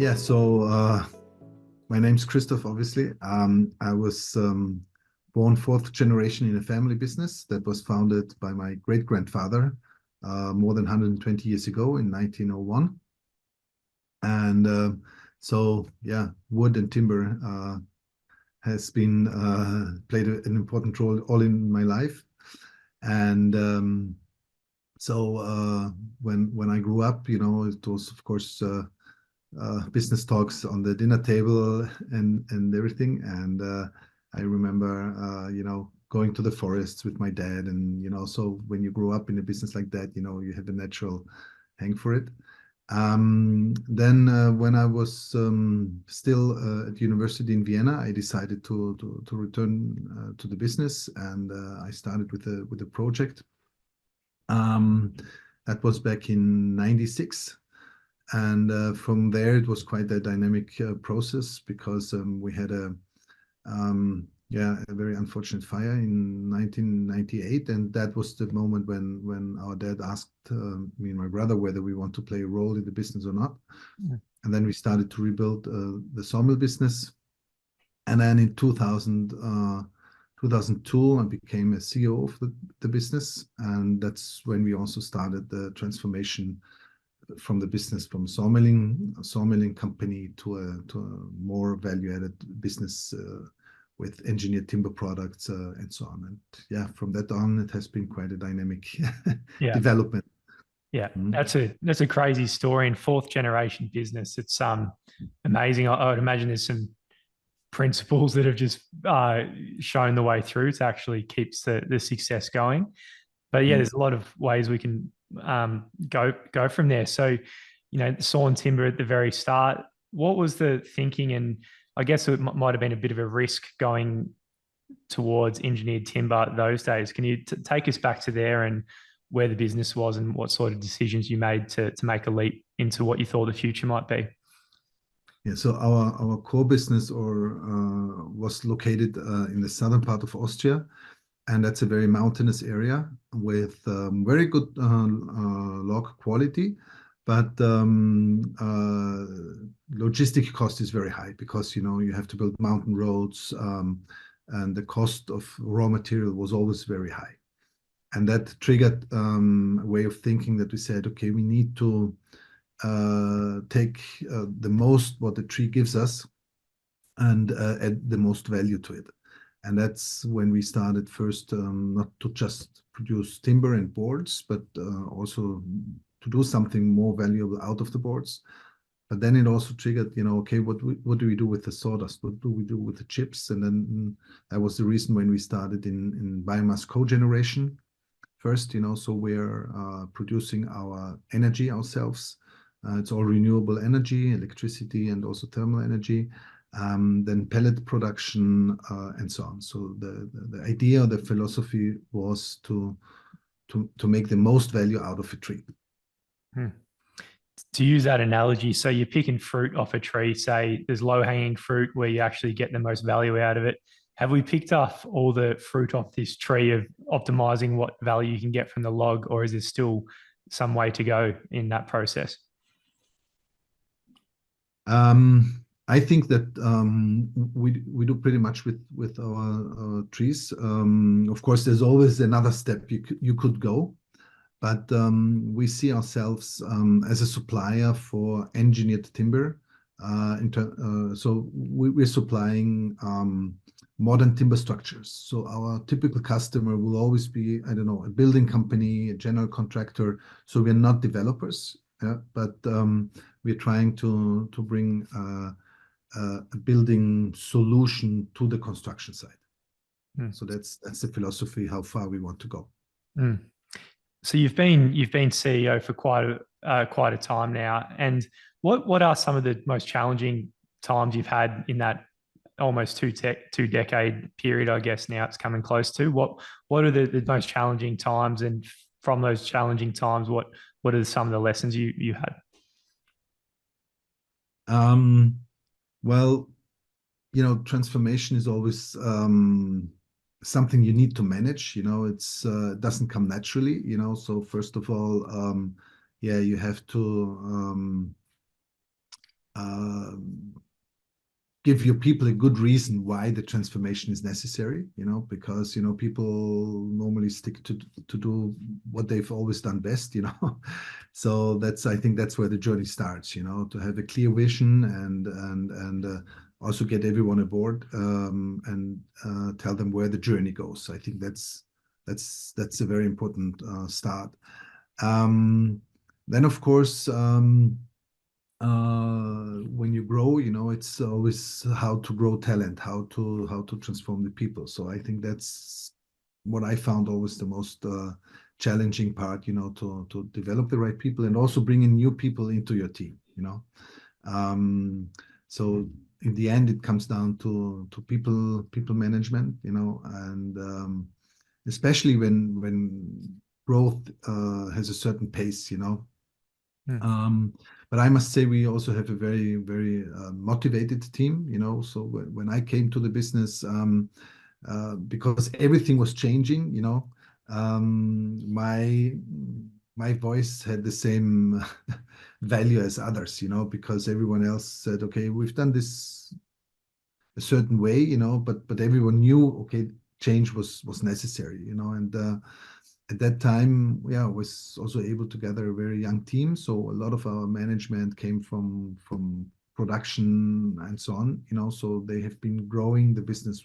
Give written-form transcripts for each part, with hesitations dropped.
Yeah, so my name's Christoph, obviously. I was born fourth generation in a family business that was founded by my great-grandfather more than 120 years ago in 1901. And so, yeah, wood and timber has been played an important role all in my life. And so when I grew up, it was, of course, business talks on the dinner table and everything. And I remember, going to the forests with my dad. And, so when you grow up in a business like that, you have a natural hang for it. Then when I was still at university in Vienna, I decided to return to the business, and I started with a project. That was back in '96. And from there, it was quite a dynamic process because we had a very unfortunate fire in 1998, and that was the moment when our dad asked me and my brother whether we want to play a role in the business or not. Yeah. And then we started to rebuild the sawmill business. And then in 2002, I became a CEO of the business, and that's when we also started the transformation from the business from a sawmilling company to a more value-added business with engineered timber products and so on. And yeah, from that on, it has been quite a dynamic development. Yeah, that's a crazy story. And fourth generation business, it's amazing. I would imagine there's some principles that have just shown the way through to actually keeps the success going. But yeah, there's a lot of ways we can go from there. So, saw and timber at the very start. What was the thinking? And I guess it might have been a bit of a risk going towards engineered timber those days. Can you take us back to there and where the business was and what sort of decisions you made to make a leap into what you thought the future might be? Yeah, so our core business was located in the southern part of Austria, and that's a very mountainous area with very good log quality, but logistic cost is very high because you have to build mountain roads, and the cost of raw material was always very high, and that triggered a way of thinking that we said, okay, we need to take the most what the tree gives us and add the most value to it. And that's when we started first, not to just produce timber and boards, but also to do something more valuable out of the boards. But then it also triggered, okay, what do we do with the sawdust? What do we do with the chips? And then that was the reason when we started in biomass cogeneration first, so we're producing our energy ourselves. It's all renewable energy, electricity, and also thermal energy. Then pellet production and so on. So the idea, the philosophy was to make the most value out of a tree. To use that analogy, so you're picking fruit off a tree, say there's low-hanging fruit where you actually get the most value out of it. Have we picked off all the fruit off this tree of optimizing what value you can get from the log, or is there still some way to go in that process? I think that we do pretty much with our trees. Of course, there's always another step you could go, but we see ourselves as a supplier for engineered timber. So we're supplying modern timber structures. So our typical customer will always be, I don't know, a building company, a general contractor. So we're not developers, but we're trying to bring a building solution to the construction site. So that's the philosophy, how far we want to go. So you've been CEO for quite a time now, and what are some of the most challenging times you've had in that almost two decade period? I guess now it's coming close to. What are the most challenging times, and from those challenging times, what are some of the lessons you had? Well, transformation is always something you need to manage. It doesn't come naturally. So first of all, you have to give your people a good reason why the transformation is necessary, because people normally stick to do what they've always done best. So I think that's where the journey starts, to have a clear vision and also get everyone aboard, and tell them where the journey goes. I think that's a very important start. Then of course, when you grow, it's always how to grow talent, how to transform the people. So I think that's what I found always the most challenging part, to develop the right people and also bring in new people into your team. So in the end, it comes down to people management, and especially when growth has a certain pace. But I must say we also have a very, very motivated team. So when I came to the business, because everything was changing, my voice had the same value as others, because everyone else said, okay, we've done this a certain way, but everyone knew, okay, change was necessary, and at that time, I was also able to gather a very young team. So a lot of our management came from production and so on. So they have been growing the business,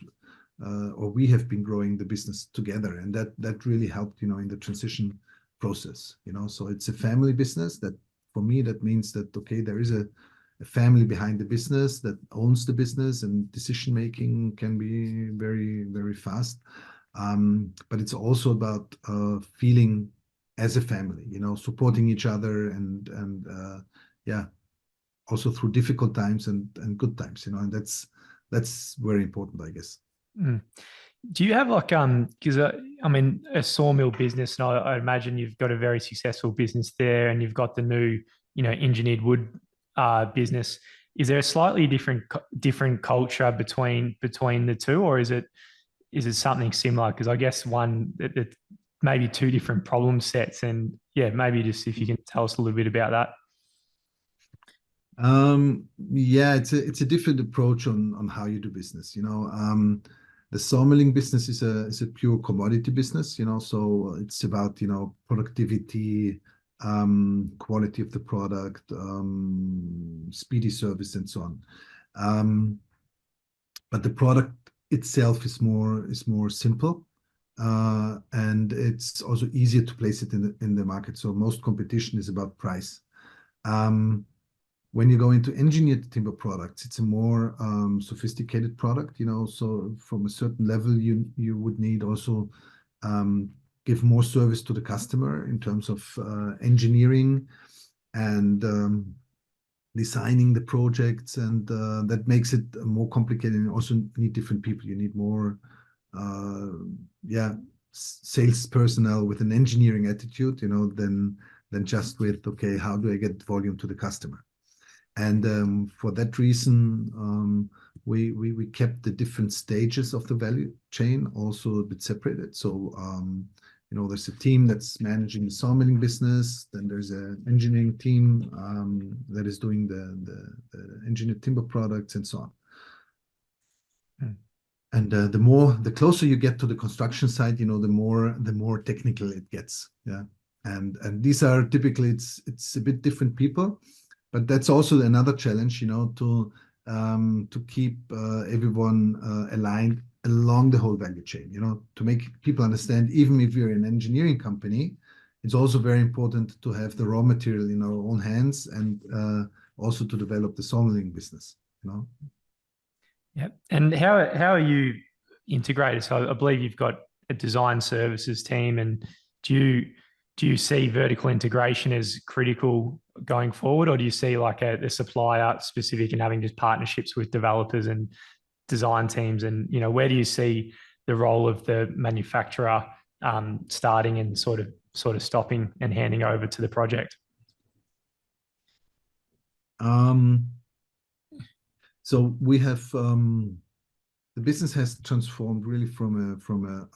or we have been growing the business together, and that really helped, in the transition process. So it's a family business. That for me, that means that okay, there is a family behind the business that owns the business, and decision making can be very, very fast. But it's also about feeling as a family, supporting each other and also through difficult times and good times, and that's very important, I guess. Mm. Do you have because I mean, a sawmill business, and I imagine you've got a very successful business there, and you've got the new, engineered wood business. Is there a slightly different culture between the two, or is it something similar? Because I guess one that maybe two different problem sets, and maybe just if you can tell us a little bit about that. Yeah, it's a different approach on how you do business. The sawmilling business is a pure commodity business. So it's about productivity, quality of the product, speedy service, and so on. But the product itself is more simple, and it's also easier to place it in the market. So most competition is about price. When you go into engineered timber products, it's a more sophisticated product. So from a certain level, you would need also give more service to the customer in terms of engineering and designing the projects, and that makes it more complicated. And also need different people. You need more, sales personnel with an engineering attitude, than just with, okay, how do I get volume to the customer? And for that reason, we kept the different stages of the value chain also a bit separated. So there's a team that's managing the sawmilling business. Then there's an engineering team that is doing the engineered timber products and so on. And the closer you get to the construction site, the more technical it gets. Yeah, and these are typically it's a bit different people, but that's also another challenge, to keep everyone aligned along the whole value chain, to make people understand, even if you're an engineering company, it's also very important to have the raw material in our own hands, and also to develop the sawmilling business. Yeah. And how are you integrated? So I believe you've got a design services team, and do you see vertical integration as critical going forward, or do you see like a supplier specific and having just partnerships with developers and design teams? And where do you see the role of the manufacturer starting and sort of stopping and handing over to the project? So we have the business has transformed really from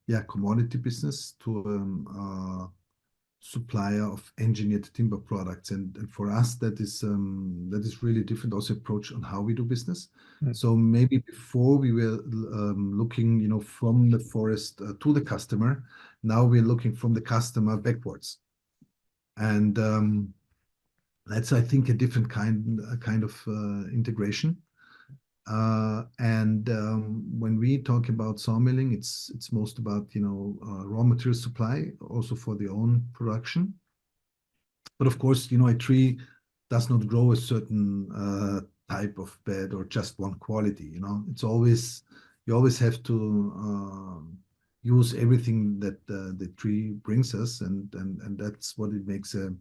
a commodity business to supplier of engineered timber products, and for us that is really different also approach on how we do business. So maybe before we were looking, from the forest to the customer. Now we're looking from the customer backwards, and that's, I think, a different kind of integration. And when we talk about sawmilling, it's most about raw material supply, also for the own production. But of course, a tree does not grow a certain type of bed or just one quality. It's always you always have to use everything that the tree brings us, and that's what it makes a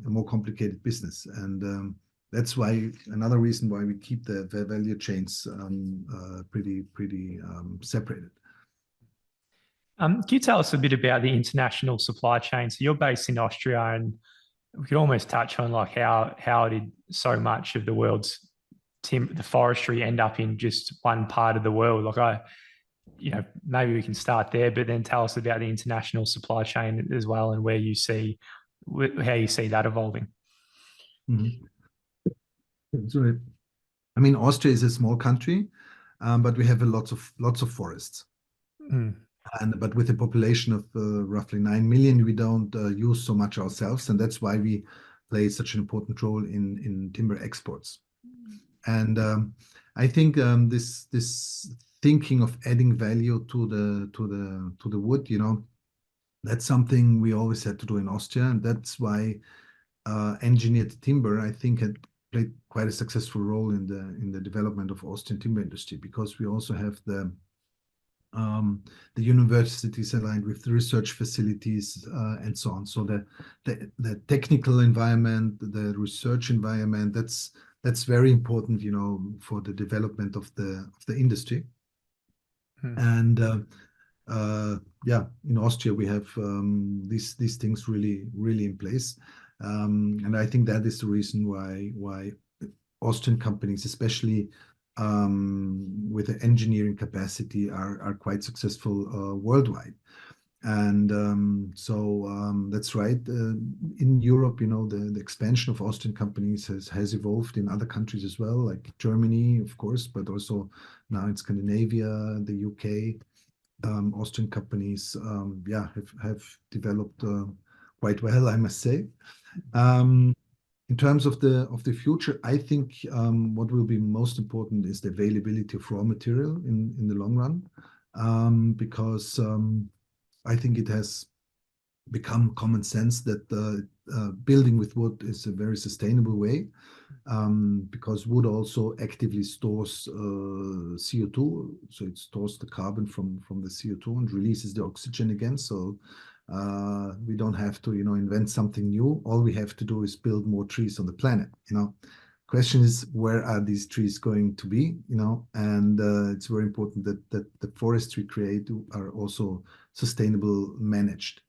more complicated business. And that's why another reason why we keep the value chains pretty separated. Can you tell us a bit about the international supply chain? So you're based in Austria, and we could almost touch on like how did so much of the world's the forestry end up in just one part of the world? Like maybe we can start there, but then tell us about the international supply chain as well, and how you see that evolving. Mm-hmm. So, I mean, Austria is a small country, but we have lots of forests. But with a population of roughly 9 million, we don't use so much ourselves, and that's why we play such an important role in timber exports. And I think this thinking of adding value to the wood, that's something we always had to do in Austria, and that's why engineered timber, I think, had played quite a successful role in the development of Austrian timber industry, because we also have the universities aligned with the research facilities and so on. So the technical environment, the research environment, that's very important, for the development of the industry. And in Austria we have these things really in place. And I think that is the reason why Austrian companies, especially with the engineering capacity, are quite successful worldwide. And so that's right. In Europe, the expansion of Austrian companies has evolved in other countries as well, like Germany, of course, but also now in Scandinavia, the UK. Austrian companies, have developed quite well, I must say. In terms of the future, I think what will be most important is the availability of raw material in the long run, because I think it has become common sense that building with wood is a very sustainable way, because wood also actively stores CO2, so it stores the carbon from the CO2 and releases the oxygen again. So we don't have to invent something new. All we have to do is build more trees on the planet. Question is, where are these trees going to be? And it's very important that the forests we create are also sustainable managed.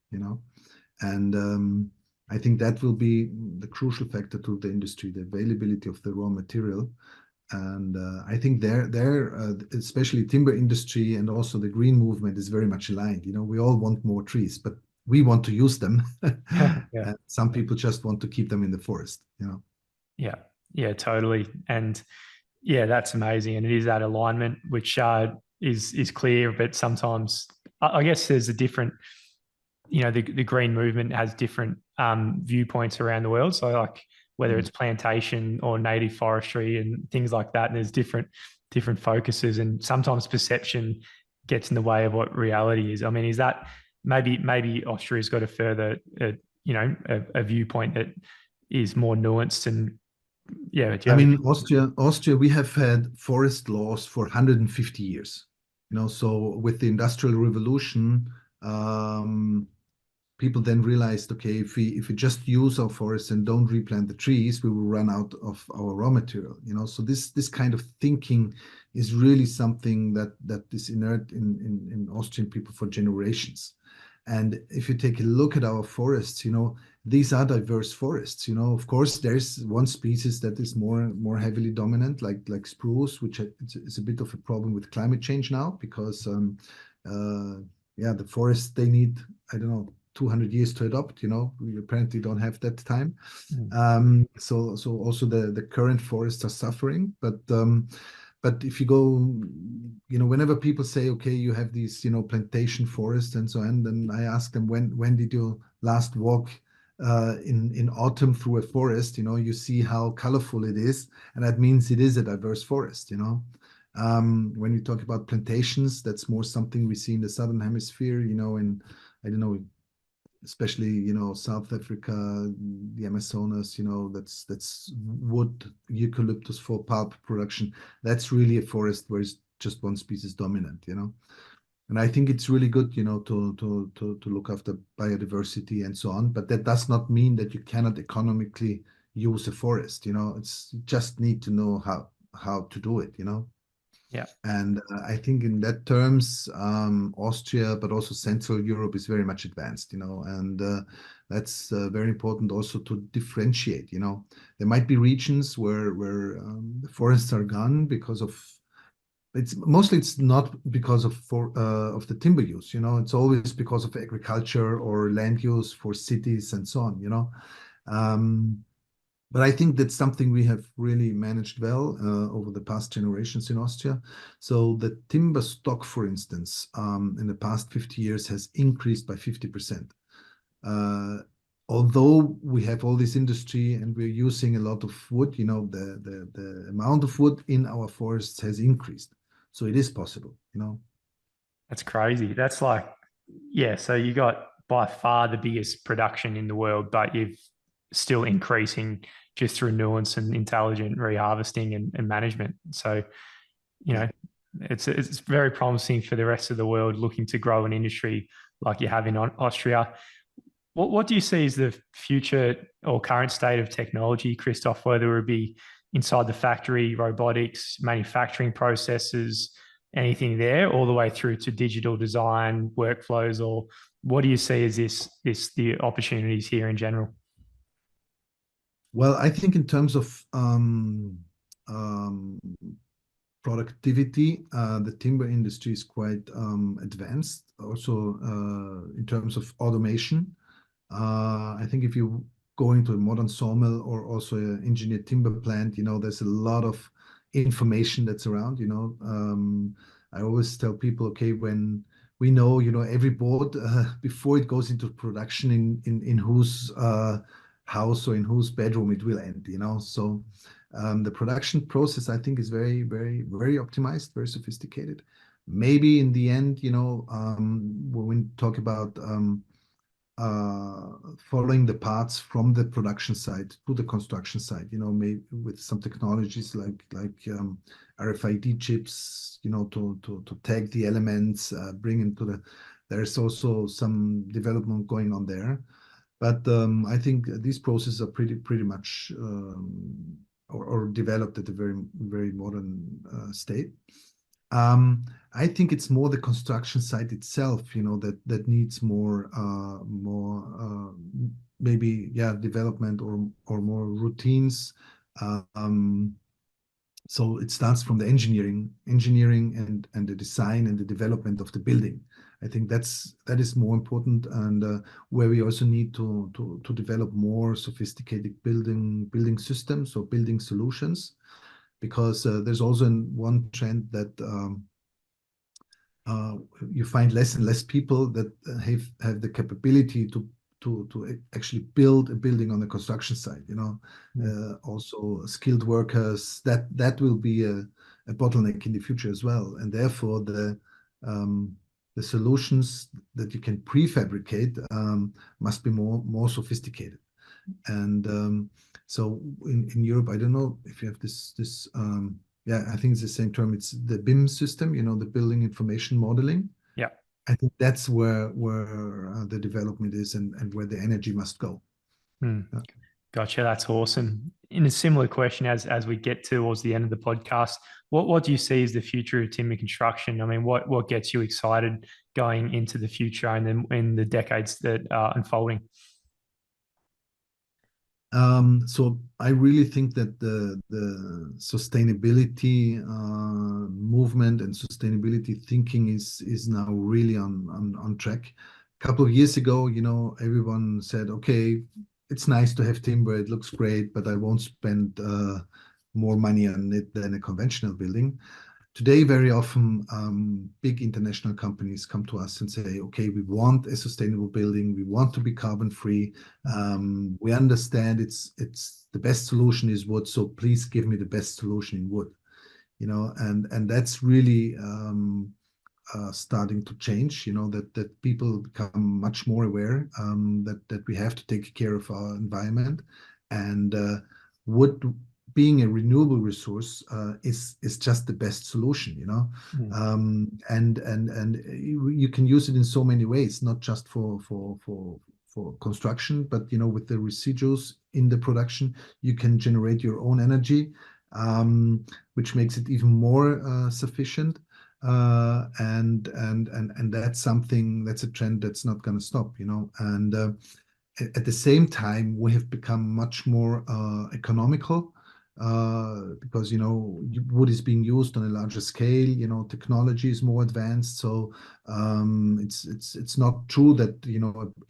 And I think that will be the crucial factor to the industry, the availability of the raw material. And I think especially timber industry and also the green movement is very much aligned. We all want more trees, but we want to use them. And some people just want to keep them in the forest. Yeah, totally. And yeah, that's amazing. And it is that alignment which is clear, but sometimes I guess there's a different, the green movement has different viewpoints around the world. So like whether it's plantation or native forestry and things like that, and there's different focuses, and sometimes perception gets in the way of what reality is. I mean, is that maybe Austria's got a further, a viewpoint that is more nuanced? And I mean, Austria, we have had forest laws for 150 years. So with the Industrial Revolution, people then realized, okay, if we just use our forests and don't replant the trees, we will run out of our raw material. So this kind of thinking is really something that is inherent in Austrian people for generations. And if you take a look at our forests, these are diverse forests. Of course, there's one species that is more heavily dominant, like spruce, which is a bit of a problem with climate change now, because the forests, they need, I don't know, 200 years to adopt. We apparently don't have that time. So also the current forests are suffering, but if you go, whenever people say, okay, you have these, plantation forests and so on, then I ask them, when did you last walk in autumn through a forest? You see how colorful it is, and that means it is a diverse forest. When we talk about plantations, that's more something we see in the southern hemisphere. In, I don't know, especially South Africa, the Amazonas. That's wood, eucalyptus for pulp production. That's really a forest where it's just one species dominant. And I think it's really good, to look after biodiversity and so on. But that does not mean that you cannot economically use a forest. It's you just need to know how to do it. Yeah. And I think in that terms, Austria, but also Central Europe is very much advanced, and that's very important also to differentiate. There might be regions where the forests are gone because of it's not because of the timber use. It's always because of agriculture or land use for cities and so on. But I think that's something we have really managed well over the past generations in Austria. So the timber stock, for instance, in the past 50 years has increased by 50%. Although we have all this industry and we're using a lot of wood, the amount of wood in our forests has increased. So it is possible. That's crazy. That's like, yeah, so you got by far the biggest production in the world, but you've still increasing just through nuance and intelligent reharvesting and management. So, it's very promising for the rest of the world looking to grow an industry like you have in Austria. What do you see as the future or current state of technology, Christoph, whether it be inside the factory, robotics, manufacturing processes, anything there, all the way through to digital design, workflows, or what do you see as the opportunities here in general? Well, I think in terms of productivity, the timber industry is quite advanced. Also, in terms of automation, I think if you go into a modern sawmill or also an engineered timber plant, there's a lot of information that's around. I always tell people, okay, when we know, every board before it goes into production in whose house or in whose bedroom it will end. So the production process, I think, is very, very, very optimized, very sophisticated. Maybe in the end, when we talk about following the parts from the production site to the construction site, maybe with some technologies like RFID chips, to tag the elements, bring into there's also some development going on there. But I think these processes are pretty much or developed at a very, very modern state. I think it's more the construction site itself, that needs more maybe development or more routines. So it starts from the engineering and the design and the development of the building. I think that is more important, and where we also need to develop more sophisticated building systems or building solutions, because there's also one trend that you find less and less people that have the capability to actually build a building on the construction site. Also skilled workers, that will be a bottleneck in the future as well, and therefore the solutions that you can prefabricate must be more sophisticated. And so in Europe, I don't know if you have this I think it's the same term. It's the BIM system, the building information modeling. Yeah. I think that's where the development is and where the energy must go. Yeah. Gotcha. That's awesome. In a similar question, as we get towards the end of the podcast, what do you see as the future of timber construction? I mean, what gets you excited going into the future and then in the decades that are unfolding? So I really think that the sustainability movement and sustainability thinking is now really on track. couple of years ago, everyone said, okay, it's nice to have timber, it looks great, but I won't spend more money on it than a conventional building. Today, very often, big international companies come to us and say, okay, we want a sustainable building. We want to be carbon free. We understand it's the best solution is wood. So please give me the best solution in wood, and that's really starting to change, that people become much more aware that we have to take care of our environment. And wood being a renewable resource is just the best solution, and you can use it in so many ways, not just for construction, but with the residuals in the production, you can generate your own energy, which makes it even more sufficient. And that's a trend that's not going to stop, and at the same time we have become much more economical, because wood is being used on a larger scale, technology is more advanced, so it's not true that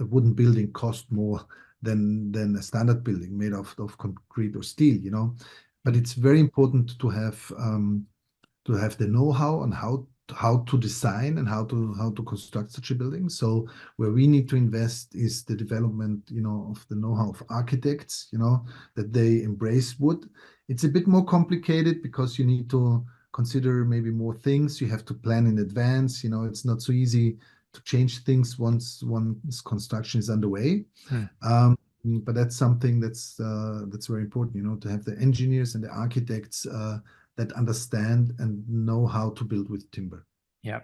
a wooden building costs more than a standard building made of concrete or steel, but it's very important to have the know-how on how to design and how to construct such a building. So where we need to invest is the development, of the know-how of architects, that they embrace wood. It's a bit more complicated because you need to consider maybe more things. You have to plan in advance. It's not so easy to change things once construction is underway. But that's something that's very important, to have the engineers and the architects that understand and know how to build with timber. Yeah,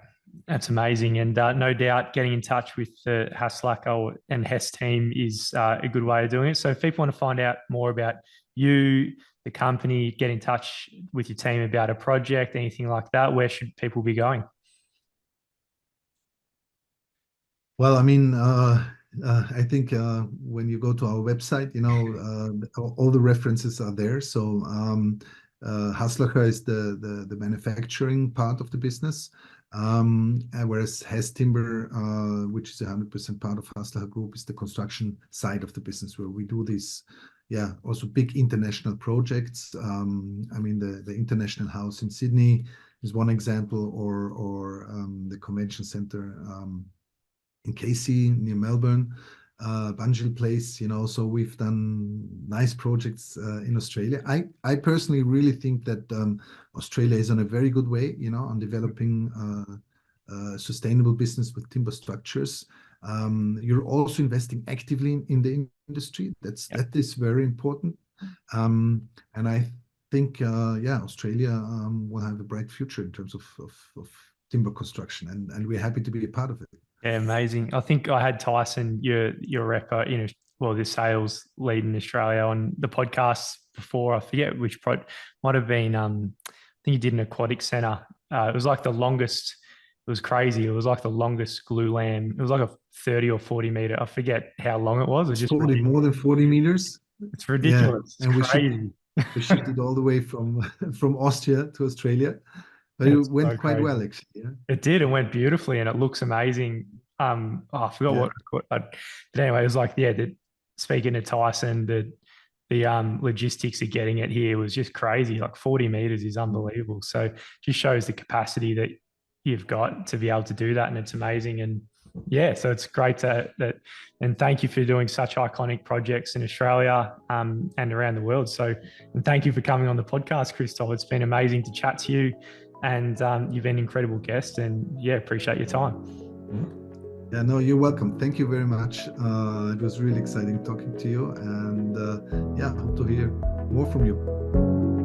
that's amazing. And no doubt getting in touch with the Hasslacher and Hess team is a good way of doing it. So if people want to find out more about you, the company, get in touch with your team about a project, anything like that, where should people be going? Well, I mean, I think when you go to our website, all the references are there. So Hasslacher is the manufacturing part of the business, whereas Hess Timber, which is 100% part of Hasslacher Group, is the construction side of the business, where we do this, also big international projects. I mean, the International House in Sydney is one example, or the Convention Center in Casey near Melbourne, Bunjil Place, so we've done nice projects in Australia. I personally really think that Australia is on a very good way, on developing sustainable business with timber structures. You're also investing actively in the industry. That is very important. And I think, Australia will have a bright future in terms of timber construction, and we're happy to be a part of it. Yeah, amazing. I think I had Tyson, your rep, the sales lead in Australia, on the podcast before. I forget which might have been. I think he did an aquatic center. It was like the longest. It was crazy. It was like the longest glue lamp. It was like a 30 or 40 meter. I forget how long it was. It was just more than 40 meters. It's ridiculous. Yeah, it's crazy. We shipped it all the way from Austria to Australia. But it went quite well, actually. Yeah. It did. It went beautifully, and it looks amazing. I forgot but anyway, it was like, speaking to Tyson, the logistics of getting it here was just crazy. Like 40 meters is unbelievable. So just shows the capacity that you've got to be able to do that, and it's amazing. And so it's great and thank you for doing such iconic projects in Australia and around the world. So, and thank you for coming on the podcast, Christoph. It's been amazing to chat to you. And you've been an incredible guest, and appreciate your time. Yeah, no, you're welcome. Thank you very much. It was really exciting talking to you, and hope to hear more from you.